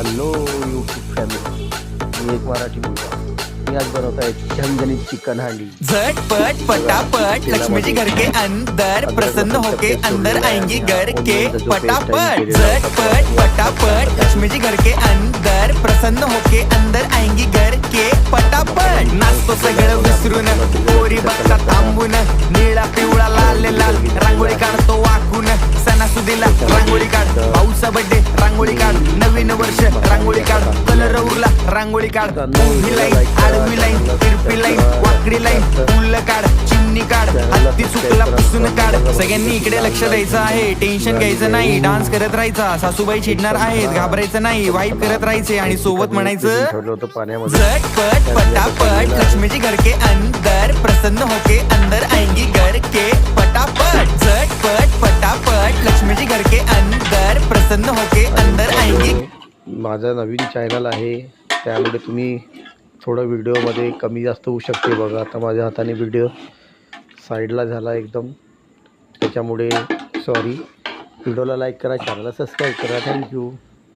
Hello YouTube family, मी एक मराठी मुलगा. मी आज बनवत आहे झणझणीत चिकन हांडी. झटपट पटापट लक्ष्मी जी घर के अंदर प्रसन्न होके अंदर आएंगी घर के पटापट. झटपट पटापट लक्ष्मी जी घर के अंदर प्रसन्न होके अंदर आएंगी घर के पटापट. नाचतो सगळं विसरून पोरी बघता थांबून, निळा पिवळा लाल लाल रांगोळी काढतो वाकून. सणासुदीला रांगोळी काढ, भाऊचा बर्थडे रांगोळी काढ, नवीन वर्ष रांगोळी काढ, कलर उरला रांगोळी काढ. उभी लाईन, आडवी लाईन, तिरपी लाईन, वाकडी लाईन, फुल काढ, चिमणी काढ, हत्ती चुकला पुसून काढ. सगळ्यांनी इकडे लक्ष द्यायचं आहे, टेन्शन घ्यायचं नाही, डान्स करत राहायचा. सासूबाई चिडणार आहेत, घाबरायचं नाही, वाईप करत राहायचे आणि सोबत म्हणायचं ठेवलं होतं पाण्यामध्ये. झटपट पटापट लक्ष्मी जी घर के अंदर प्रसन्न होके अंदर आएंगी घर के पटापट. झटपट पटापट लक्ष्मी जी घर के अंदर प्रसन्न होके अंदर आएंगी. माझं नवीन चॅनल आहे, त्यामुळे तुम्ही थोडं व्हिडिओमध्ये कमी जास्त होऊ शकते. बघा आता माझ्या हाताने व्हिडिओ साईडला झाला एकदम, त्याच्यामुळे सॉरी. व्हिडिओला लाईक करा, चॅनलला सबस्क्राईब करा. थँक्यू.